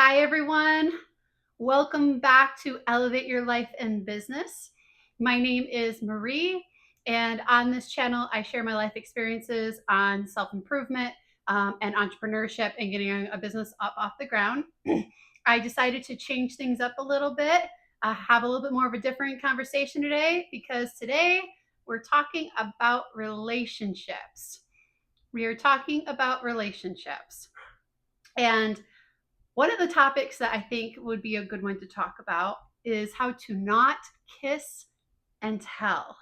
Hi, everyone. Welcome back to Elevate Your Life and Business. My name is Marie, and on this channel, I share my life experiences on self improvement and entrepreneurship and getting a business up off the ground. I decided to change things up a little bit, have a little bit more of a different conversation today because today we're talking about relationships. We are talking about relationships. And one of the topics that I think would be a good one to talk about is how to not kiss and tell.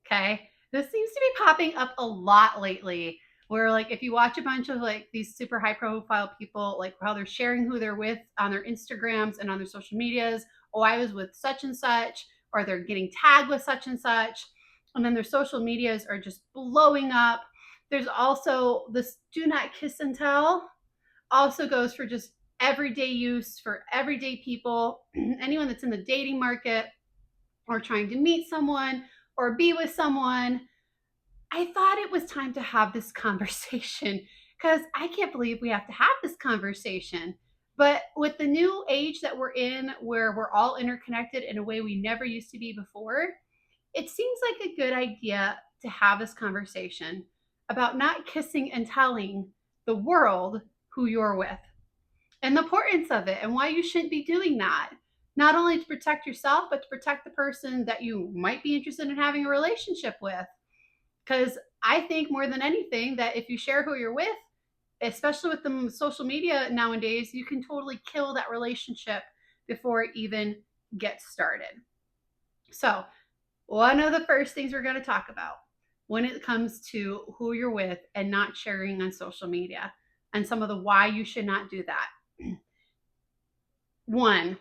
Okay. This seems to be popping up a lot lately. Where, like, if you watch a bunch of like these super high profile people, like how they're sharing who they're with on their Instagrams and on their social medias, oh, I was with such and such, or they're getting tagged with such and such, and then their social medias are just blowing up. There's also this do not kiss and tell, also goes for just everyday use for everyday people, anyone that's in the dating market or trying to meet someone or be with someone. I thought it was time to have this conversation because I can't believe we have to have this conversation. But with the new age that we're in, where we're all interconnected in a way we never used to be before, it seems like a good idea to have this conversation about not kissing and telling the world who you're with and the importance of it and why you shouldn't be doing that. Not only to protect yourself, but to protect the person that you might be interested in having a relationship with. Because I think more than anything that if you share who you're with, especially with the social media nowadays, you can totally kill that relationship before it even gets started. So, one of the first things we're going to talk about when it comes to who you're with and not sharing on social media and some of the why you should not do that. One,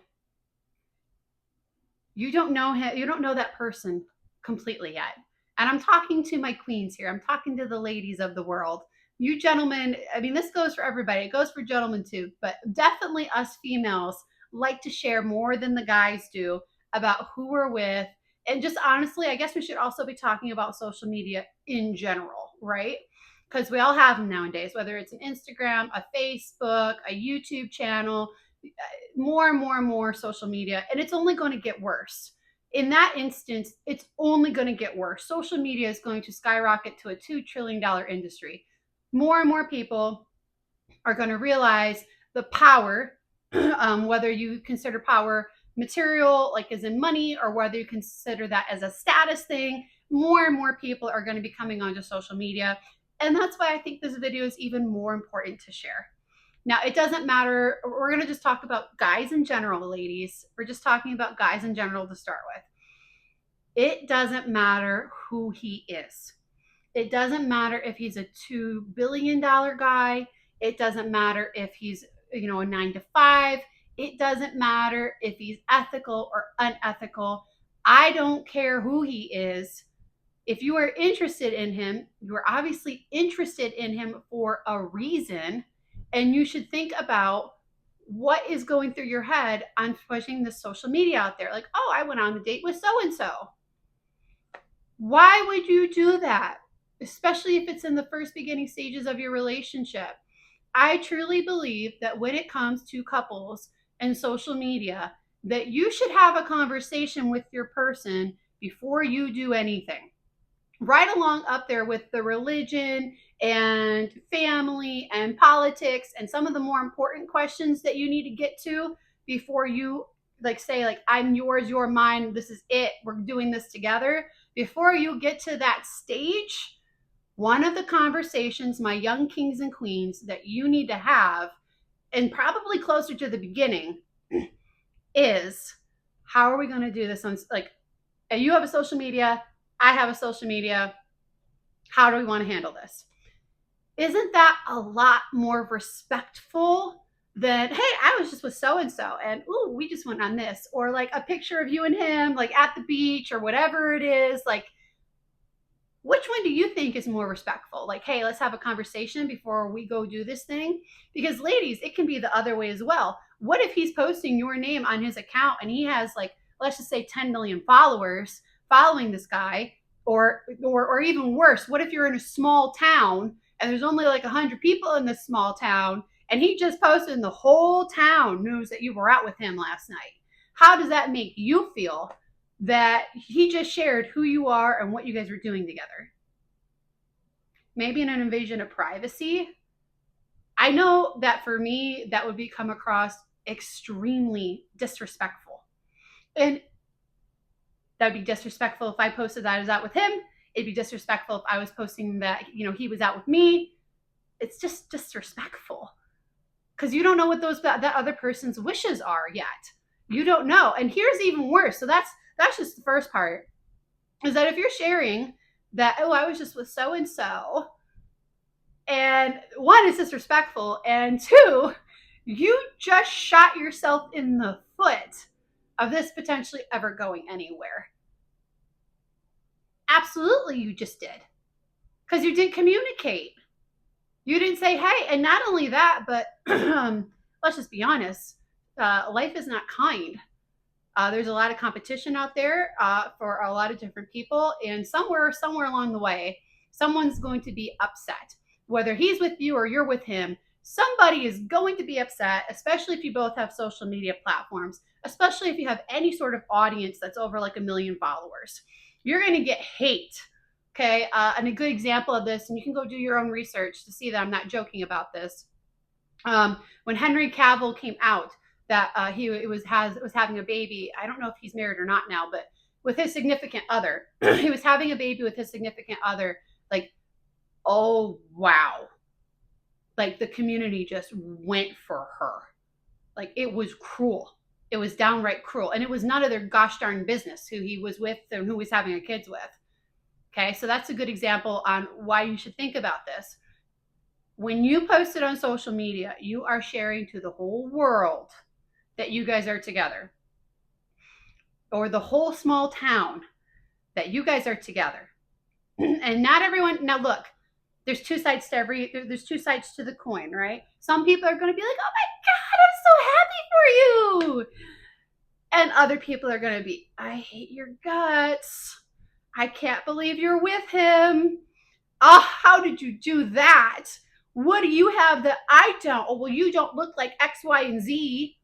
you don't know that person completely yet. And I'm talking to my queens here. I'm talking to the ladies of the world. You gentlemen, I mean, this goes for everybody. It goes for gentlemen too, but definitely us females like to share more than the guys do about who we're with. And just honestly, I guess we should also be talking about social media in general, right? Because we all have them nowadays, whether it's an Instagram, a Facebook, a YouTube channel, more and more and more social media, and it's only going to get worse. In that instance, it's only going to get worse. Social media is going to skyrocket to a $2 trillion industry. More and more people are going to realize the power, whether you consider power material, like as in money, or whether you consider that as a status thing. More and more people are going to be coming onto social media. And that's why I think this video is even more important to share. Now, it doesn't matter. We're going to just talk about guys in general, ladies. We're just talking about guys in general to start with. It doesn't matter who he is. It doesn't matter if he's a $2 billion guy. It doesn't matter if he's, a 9 to 5. It doesn't matter if he's ethical or unethical. I don't care who he is. If you are interested in him, you are obviously interested in him for a reason. And you should think about what is going through your head on pushing this social media out there. Like, oh, I went on a date with so and so. Why would you do that? Especially if it's in the first beginning stages of your relationship. I truly believe that when it comes to couples and social media, that you should have a conversation with your person before you do anything. Right along up there with the religion and family and politics and some of the more important questions that you need to get to before you like say like I'm yours, you're mine, this is it, we're doing this together. Before you get to that stage, one of the conversations, my young kings and queens, that you need to have, and probably closer to the beginning, is how are we going to do this on like you have a social media, I have a social media, how do we want to handle this? Isn't that a lot more respectful than, hey, I was just with so and so and ooh, we just went on this, or like a picture of you and him like at the beach or whatever it is? Like, which one do you think is more respectful? Like, hey, let's have a conversation before we go do this thing. Because ladies, it can be the other way as well. What if he's posting your name on his account and he has like, let's just say 10 million followers following this guy? Or even worse, what if you're in a small town and there's only like 100 people in this small town and he just posted and the whole town knows that you were out with him last night. How does that make you feel that he just shared who you are and what you guys were doing together? Maybe an invasion of privacy. I know that for me, that would be come across extremely disrespectful. And that would be disrespectful if I posted that I was out with him. It'd be disrespectful if I was posting that, he was out with me. It's just disrespectful because you don't know what that other person's wishes are yet. You don't know. And here's even worse. So that's just the first part, is that if you're sharing that, oh, I was just with so and so, and one, it's disrespectful, and two, you just shot yourself in the foot of this potentially ever going anywhere. Absolutely, you just did, because you didn't communicate. You didn't say, hey, and not only that, but let's just be honest, life is not kind. There's a lot of competition out there for a lot of different people, and somewhere along the way, someone's going to be upset. Whether he's with you or you're with him, somebody is going to be upset, especially if you both have social media platforms, especially if you have any sort of audience that's over like 1 million followers. You're going to get hate. Okay, and a good example of this, and you can go do your own research to see that I'm not joking about this. When Henry Cavill came out that he was having a baby, I don't know if he's married or not now, but with his significant other, he was having a baby with his significant other. Like, oh wow, like the community just went for her. Like, it was cruel. It was downright cruel, and it was none of their gosh darn business who he was with and who he's having a kids with. Okay, so that's a good example on why you should think about this. When you post it on social media, you are sharing to the whole world that you guys are together, or the whole small town that you guys are together. And not everyone, now look, there's two sides to the coin, right? Some people are going to be like, oh my God, I'm so happy for you. And other people are going to be, I hate your guts. I can't believe you're with him. Oh, how did you do that? What do you have that I don't? Oh, well, you don't look like X, Y, and Z.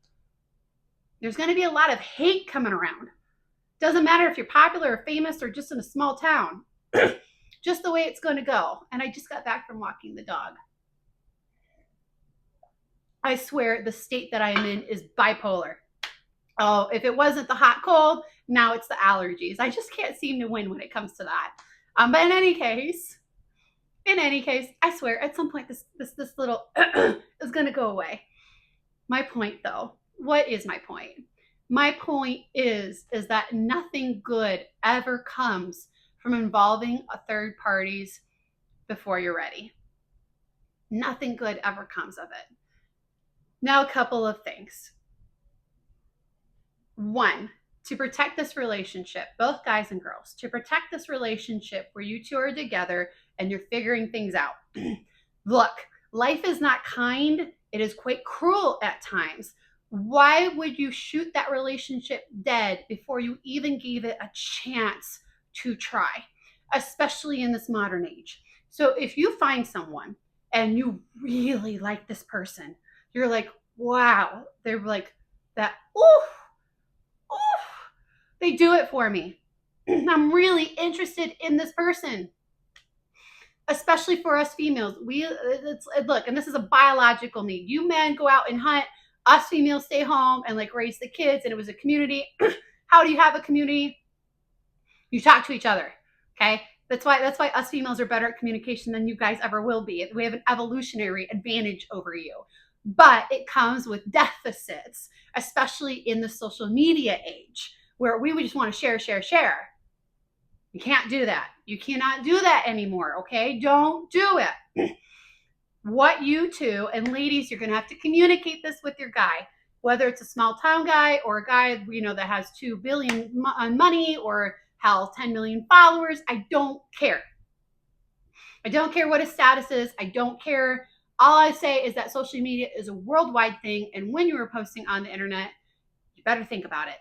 There's going to be a lot of hate coming around. Doesn't matter if you're popular or famous or just in a small town. Just the way it's going to go. And I just got back from walking the dog. I swear the state that I'm in is bipolar. Oh, if it wasn't the hot cold, now it's the allergies. I just can't seem to win when it comes to that. But in any case, I swear at some point this little is going to go away. My point, though, what is my point? My point is that nothing good ever comes from involving a third parties before you're ready. Nothing good ever comes of it. Now, a couple of things. One, to protect this relationship, both guys and girls, to protect this relationship where you two are together and you're figuring things out. Look, life is not kind. It is quite cruel at times. Why would you shoot that relationship dead before you even gave it a chance to try, especially in this modern age? So if you find someone and you really like this person, you're like, wow, they're like that, ooh, they do it for me. I'm really interested in this person. Especially for us females, look, and this is a biological need. You men go out and hunt. Us females stay home and like raise the kids. And it was a community. How do you have a community? You talk to each other. Okay, that's why us females are better at communication than you guys ever will be. We have an evolutionary advantage over you, but it comes with deficits, especially in the social media age, where we would just want to share. You can't do that. You cannot do that anymore, okay? Don't do it. What you two, and ladies, you're going to have to communicate this with your guy, whether it's a small town guy or a guy, that has 2 billion on money or hell 10 million followers. I don't care. I don't care what his status is. I don't care. All I say is that social media is a worldwide thing, and when you are posting on the internet, you better think about it.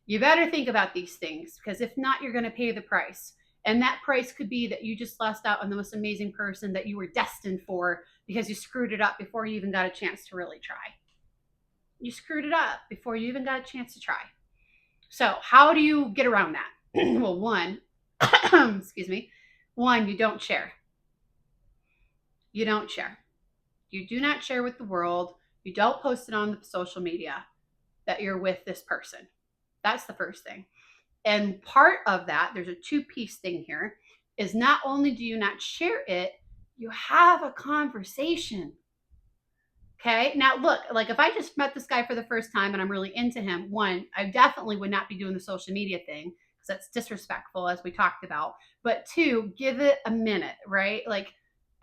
You better think about these things, because if not, you're going to pay the price. And that price could be that you just lost out on the most amazing person that you were destined for because you screwed it up before you even got a chance to really try. You screwed it up before you even got a chance to try. So how do you get around that? Well, one, excuse me, one, you don't share. You don't share. You do not share with the world. You don't post it on the social media that you're with this person. That's the first thing. And part of that, there's a two-piece thing here, is not only do you not share it, you have a conversation. Okay. Now, look, like if I just met this guy for the first time and I'm really into him, one, I definitely would not be doing the social media thing because that's disrespectful, as we talked about. But two, give it a minute, right? Like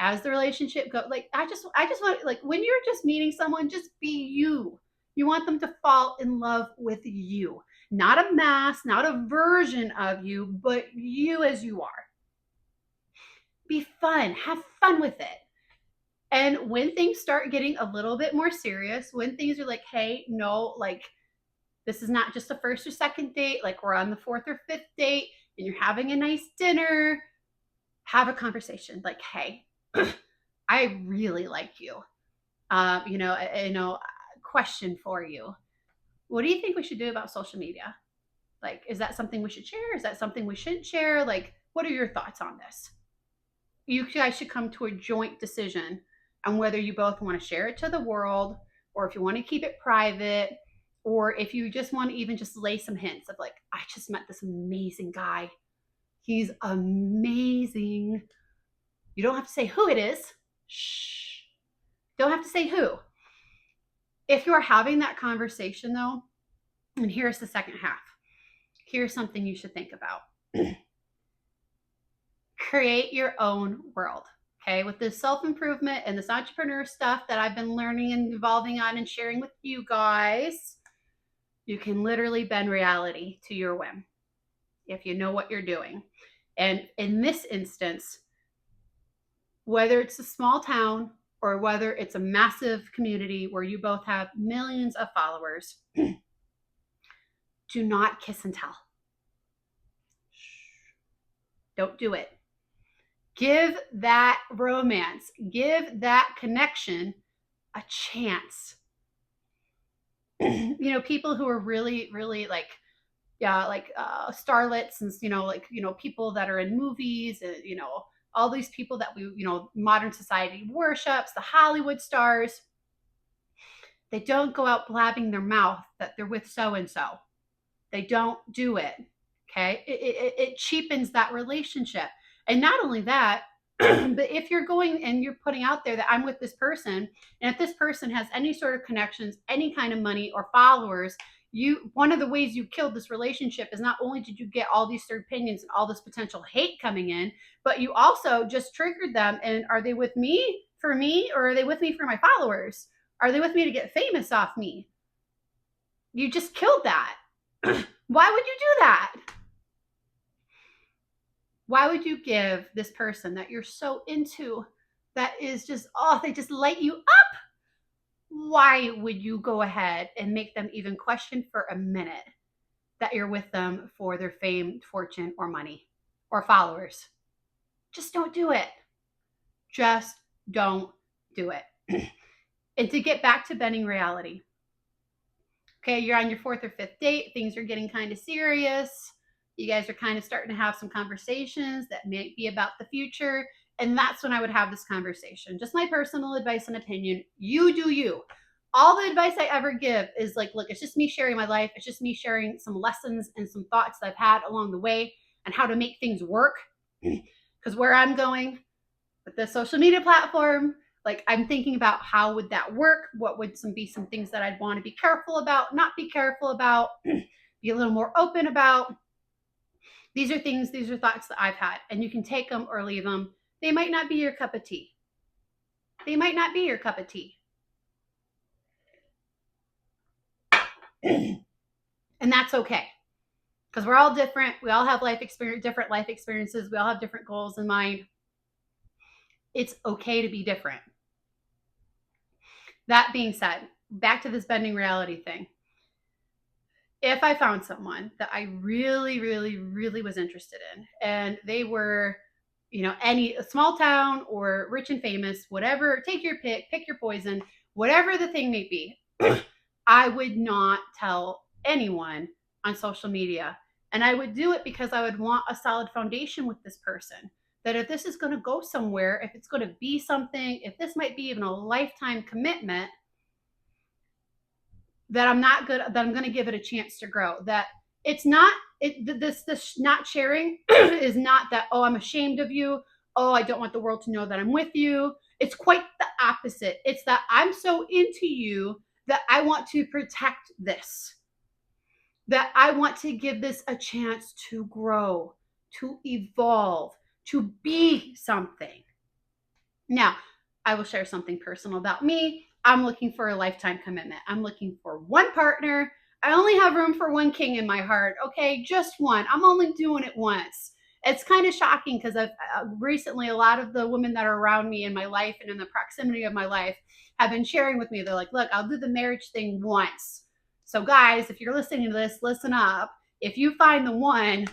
as the relationship goes, like I just want, like when you're just meeting someone, just be you. You want them to fall in love with you, not a mask, not a version of you, but you as you are. Be fun, have fun with it. And when things start getting a little bit more serious, when things are like, hey, no, like this is not just a first or second date, like we're on the fourth or fifth date and you're having a nice dinner, have a conversation like, hey, I really like you. Question for you. What do you think we should do about social media? Like, is that something we should share? Is that something we shouldn't share? Like, what are your thoughts on this? You guys should come to a joint decision on whether you both want to share it to the world or if you want to keep it private, or if you just want to even just lay some hints of like, I just met this amazing guy. He's amazing. You don't have to say who it is. Shh. Don't have to say who. If you're having that conversation though, and here's the second half. Here's something you should think about. Create your own world. Okay, with this self-improvement and this entrepreneur stuff that I've been learning and evolving on and sharing with you guys, you can literally bend reality to your whim if you know what you're doing. And in this instance, whether it's a small town or whether it's a massive community where you both have millions of followers, do not kiss and tell. Don't do it. Give that romance, give that connection a chance. People who are really, really like, yeah, like starlets and, people that are in movies, and, all these people that modern society worships, the Hollywood stars, they don't go out blabbing their mouth that they're with so-and-so. They don't do it. Okay. It cheapens that relationship. And not only that, but if you're going and you're putting out there that I'm with this person, and if this person has any sort of connections, any kind of money or followers, one of the ways you killed this relationship is not only did you get all these third opinions and all this potential hate coming in, but you also just triggered them. And are they with me for me, or are they with me for my followers? Are they with me to get famous off me? You just killed that. Why would you do that? Why would you give this person that you're so into, that is just, they just light you up? Why would you go ahead and make them even question for a minute that you're with them for their fame, fortune, or money, or followers? Just don't do it. Just don't do it. And to get back to bending reality. Okay, you're on your fourth or fifth date. Things are getting kind of serious. You guys are kind of starting to have some conversations that may be about the future. And that's when I would have this conversation. Just my personal advice and opinion. You do you. All the advice I ever give is like, look, it's just me sharing my life. It's just me sharing some lessons and some thoughts that I've had along the way and how to make things work. Because where I'm going with the social media platform, like I'm thinking about how would that work? What would be some things that I'd want to be careful about, not be careful about, be a little more open about. These are thoughts that I've had, and you can take them or leave them. They might not be your cup of tea. They might not be your cup of tea. And that's okay. Because we're all different. We all have different life experiences. We all have different goals in mind. It's okay to be different. That being said, back to this bending reality thing. If I found someone that I really, really, really was interested in, and they were any small town or rich and famous, whatever, take your pick your poison, whatever the thing may be. I would not tell anyone on social media. And I would do it because I would want a solid foundation with this person. That if this is going to go somewhere, if it's going to be something, if this might be even a lifetime commitment, that I'm going to give it a chance to grow. That it's not this not sharing is not that, oh, I'm ashamed of you, oh, I don't want the world to know that I'm with you. It's quite the opposite. It's that I'm so into you that I want to protect this, that I want to give this a chance to grow, to evolve, to be something. Now, I will share something personal about me. I'm looking for a lifetime commitment. I'm looking for one partner. I only have room for one king in my heart. Okay, just one. I'm only doing it once. It's kind of shocking because I've recently, a lot of the women that are around me in my life and in the proximity of my life have been sharing with me. They're like, look, I'll do the marriage thing once. So, guys, if you're listening to this, listen up. If you find the one,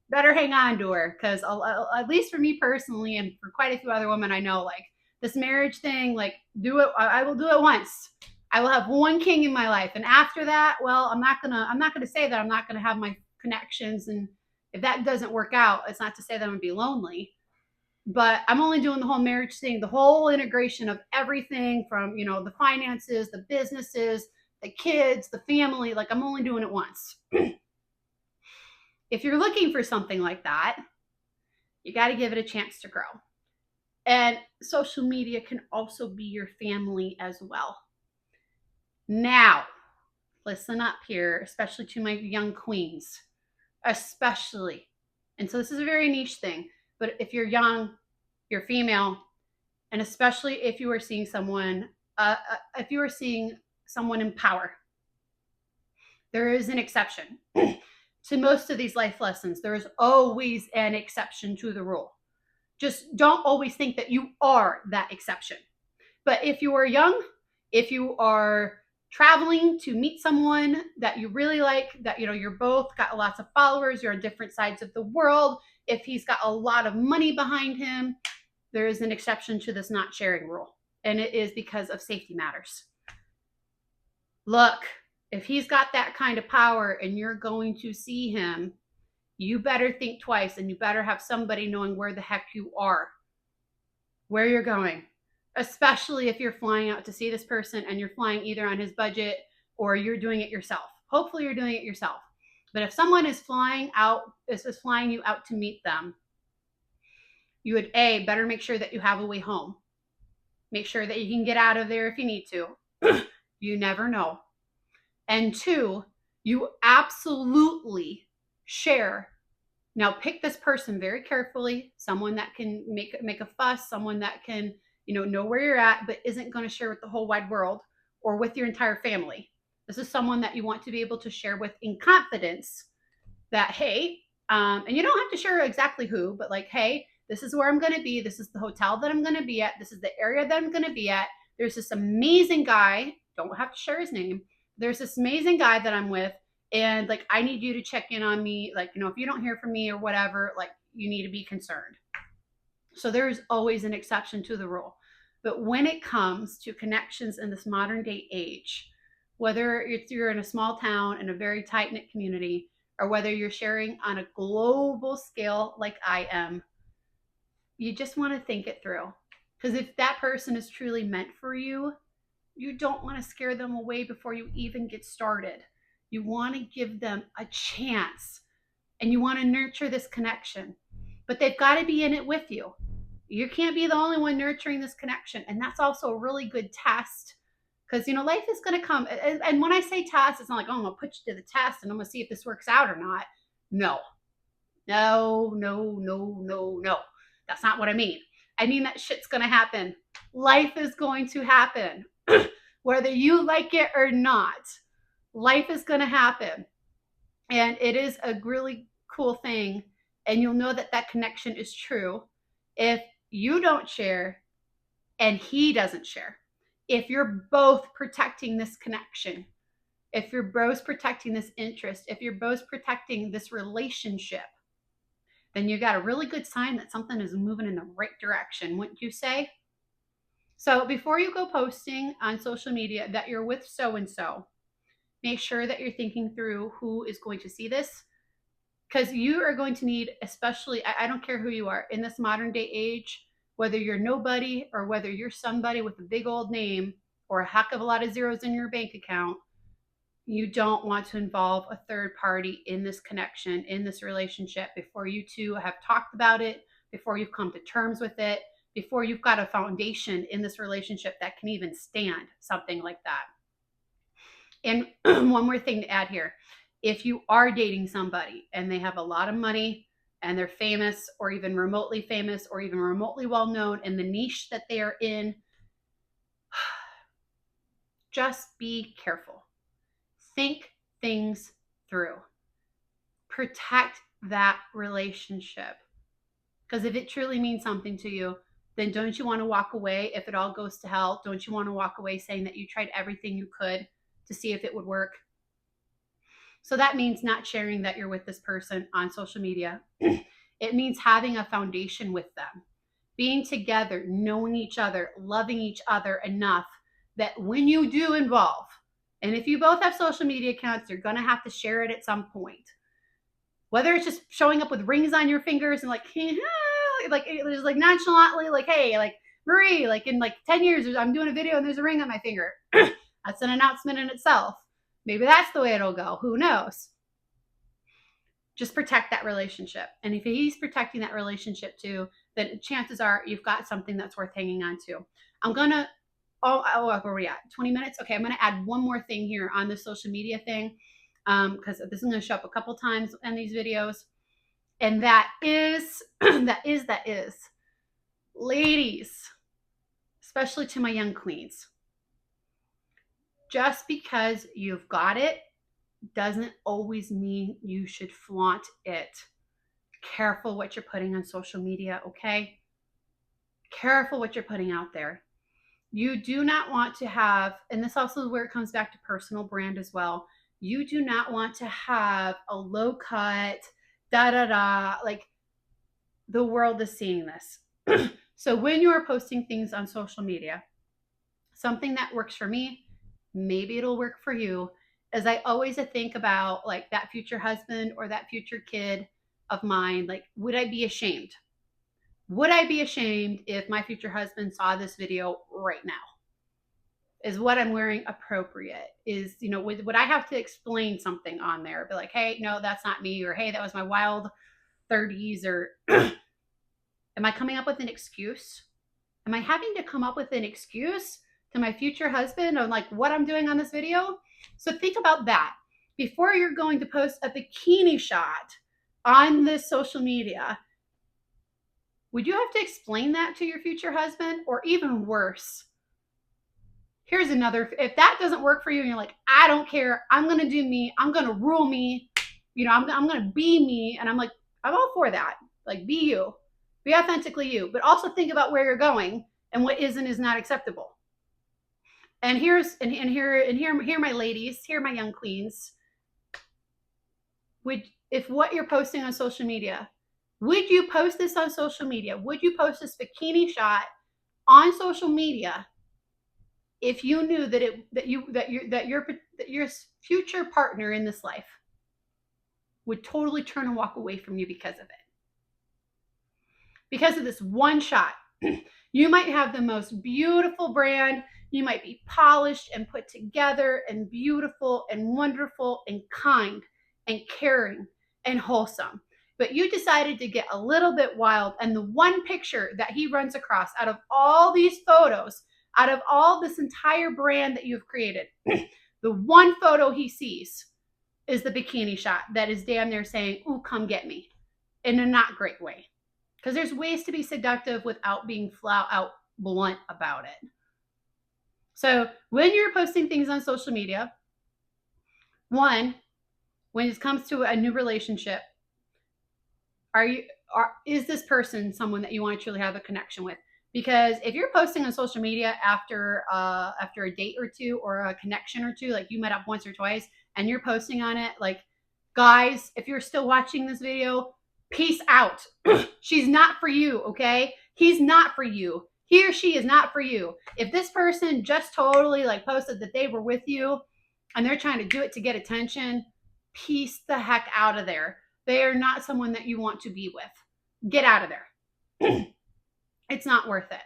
better hang on to her, because at least for me personally, and for quite a few other women I know, like this marriage thing, like do it. I will do it once. I will have one king in my life, and after that, well, I'm not gonna say that I'm not gonna have my connections, and if that doesn't work out, it's not to say that I'm gonna be lonely. But I'm only doing the whole marriage thing, the whole integration of everything from the finances, the businesses, the kids, the family. Like I'm only doing it once. If you're looking for something like that, you got to give it a chance to grow. And social media can also be your family as well. Now, listen up here, especially to my young queens, especially. And so this is a very niche thing, but if you're young, you're female, and especially if you are seeing someone, in power, there is an exception. To most of these life lessons, there is always an exception to the rule. Just don't always think that you are that exception. But if you are young, if you are traveling to meet someone that you really like, that you're both got lots of followers, you're on different sides of the world, if he's got a lot of money behind him, there is an exception to this not sharing rule. And it is because of safety matters. Look, if he's got that kind of power and you're going to see him, you better think twice, and you better have somebody knowing where the heck you are, where you're going, especially if you're flying out to see this person and you're flying either on his budget or you're doing it yourself. Hopefully you're doing it yourself. But if someone is flying you out to meet them, you would better make sure that you have a way home. Make sure that you can get out of there if you need to. You never know. And 2, you absolutely share. Now pick this person very carefully, someone that can make a fuss, someone that can, know where you're at, but isn't going to share with the whole wide world or with your entire family. This is someone that you want to be able to share with in confidence that, hey, and you don't have to share exactly who, but like, hey, this is where I'm going to be. This is the hotel that I'm going to be at. This is the area that I'm going to be at. There's this amazing guy. Don't have to share his name. There's this amazing guy that I'm with. And like, I need you to check in on me. Like, if you don't hear from me or whatever, like you need to be concerned. So there's always an exception to the rule. But when it comes to connections in this modern day age, whether you're in a small town in a very tight knit community, or whether you're sharing on a global scale like I am, you just want to think it through. Because if that person is truly meant for you, you don't want to scare them away before you even get started. You want to give them a chance, and you want to nurture this connection. But they've got to be in it with you. You can't be the only one nurturing this connection. And that's also a really good test, because life is going to come. And when I say test, it's not like, oh, I'm going to put you to the test and I'm going to see if this works out or not. No. That's not what I mean. I mean that shit's going to happen. Life is going to happen. Whether you like it or not, life is going to happen. And it is a really cool thing. And you'll know that that connection is true if you don't share and he doesn't share. If you're both protecting this connection, if you're both protecting this interest, if you're both protecting this relationship, then you got a really good sign that something is moving in the right direction, wouldn't you say? So before you go posting on social media that you're with so-and-so, make sure that you're thinking through who is going to see this, because you are going to need, especially, I don't care who you are in this modern day age, whether you're nobody or whether you're somebody with a big old name or a heck of a lot of zeros in your bank account, you don't want to involve a third party in this connection, in this relationship, before you two have talked about it, before you've come to terms with it, before you've got a foundation in this relationship that can even stand something like that. And one more thing to add here. If you are dating somebody and they have a lot of money and they're famous or even remotely famous or even remotely well known in the niche that they are in, just be careful. Think things through. Protect that relationship. Because if it truly means something to you, then don't you want to walk away if it all goes to hell? Don't you want to walk away saying that you tried everything you could to see if it would work? So that means not sharing that you're with this person on social media. It means having a foundation with them, being together, knowing each other, loving each other enough that when you do involve, and if you both have social media accounts, you're going to have to share it at some point. Whether it's just showing up with rings on your fingers and like just like nonchalantly, like, hey, like Marie, like in like 10 years, I'm doing a video and there's a ring on my finger. That's an announcement in itself. Maybe that's the way it'll go. Who knows? Just protect that relationship. And if he's protecting that relationship too, then chances are you've got something that's worth hanging on to. I'm going to, where are we at? 20 minutes? Okay, I'm going to add one more thing here on the social media thing, because this is going to show up a couple times in these videos. And that is, ladies, especially to my young queens, just because you've got it doesn't always mean you should flaunt it. Careful what you're putting on social media, okay? Careful what you're putting out there. You do not want to have, and this also is where it comes back to personal brand as well. You do not want to have a low cut, like the world is seeing this. So when you are posting things on social media, something that works for me, maybe it'll work for you, as I always think about like that future husband or that future kid of mine. Like, would I be ashamed? Would I be ashamed if my future husband saw this video right now? Is what I'm wearing appropriate? Is, would I have to explain something on there? Be like, hey, no, that's not me. Or, hey, that was my wild 30s. Or am I coming up with an excuse? Am I having to come up with an excuse to my future husband on like what I'm doing on this video? So think about that before you're going to post a bikini shot on this social media. Would you have to explain that to your future husband? Or even worse, here's another, if that doesn't work for you and you're like, I don't care, I'm going to do me, I'm going to rule me, I'm going to be me. And I'm like, I'm all for that. Like, be you, be authentically you, but also think about where you're going and what is and is not acceptable. And here, my ladies, here, my young queens, if what you're posting on social media, would you post this on social media? Would you post this bikini shot on social media if you knew that your future partner in this life would totally turn and walk away from you because of it? Because of this one shot. You might have the most beautiful brand. You might be polished and put together and beautiful and wonderful and kind and caring and wholesome. But you decided to get a little bit wild, and the one picture that he runs across out of all these photos, out of all this entire brand that you've created, the one photo he sees is the bikini shot that is damn near saying, ooh, come get me, in a not great way. Because there's ways to be seductive without being flat out blunt about it. So when you're posting things on social media, one, when it comes to a new relationship, is this person someone that you want to truly have a connection with? Because if you're posting on social media after a date or two or a connection or two, like you met up once or twice and you're posting on it, like, guys, if you're still watching this video, Peace out. She's not for you, okay? He's not for you. He or she is not for you. If this person just totally like posted that they were with you and they're trying to do it to get attention, peace the heck out of there. They are not someone that you want to be with. Get out of there. It's not worth it.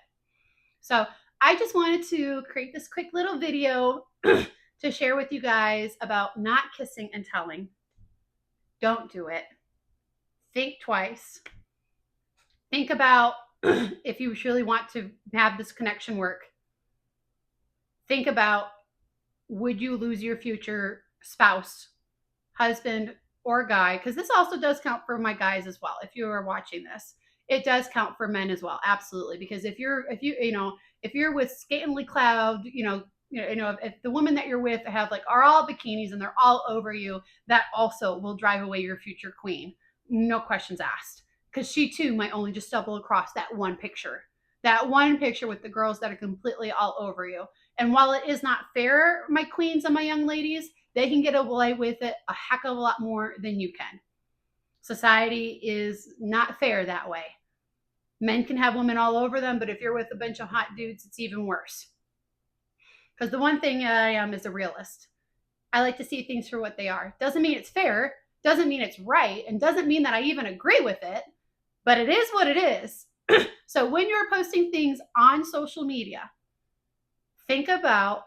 So I just wanted to create this quick little video to share with you guys about not kissing and telling. Don't do it. Think twice. Think about if you really want to have this connection work. Think about, would you lose your future spouse, husband, or guy? Because this also does count for my guys as well. If you are watching this, it does count for men as well. Absolutely. Because if you're with scantily clad, if the woman that you're with are all bikinis and they're all over you, that also will drive away your future queen. No questions asked. Because she too might only just stumble across that one picture with the girls that are completely all over you. And while it is not fair, my queens and my young ladies, they can get away with it a heck of a lot more than you can. Society is not fair that way. Men can have women all over them, but if you're with a bunch of hot dudes, it's even worse. Because the one thing I am is a realist. I like to see things for what they are. Doesn't mean it's fair, doesn't mean it's right, and doesn't mean that I even agree with it, but it is what it is. So when you're posting things on social media, think about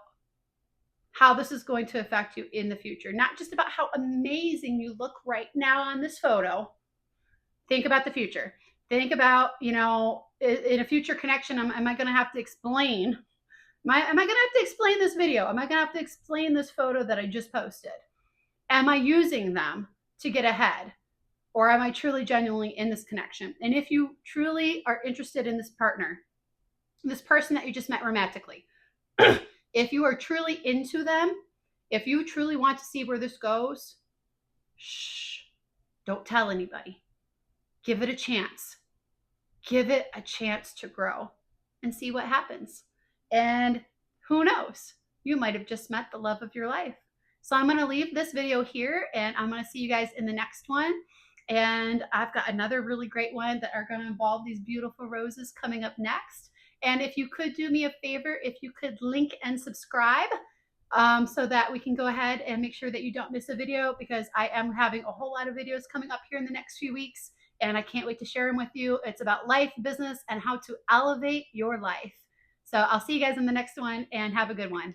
how this is going to affect you in the future. Not just about how amazing you look right now on this photo. Think about the future. Think about, in a future connection, am I going to have to explain? Am I going to have to explain this video? Am I going to have to explain this photo that I just posted? Am I using them to get ahead? Or am I truly genuinely in this connection? And if you truly are interested in this partner, this person that you just met romantically, if you are truly into them, if you truly want to see where this goes, shh, don't tell anybody. Give it a chance. Give it a chance to grow and see what happens. And who knows? You might have just met the love of your life. So I'm going to leave this video here and I'm going to see you guys in the next one. And I've got another really great one that are going to involve these beautiful roses coming up next. And if you could do me a favor, if you could link and subscribe so that we can go ahead and make sure that you don't miss a video, because I am having a whole lot of videos coming up here in the next few weeks and I can't wait to share them with you. It's about life, business, and how to elevate your life. So I'll see you guys in the next one and have a good one.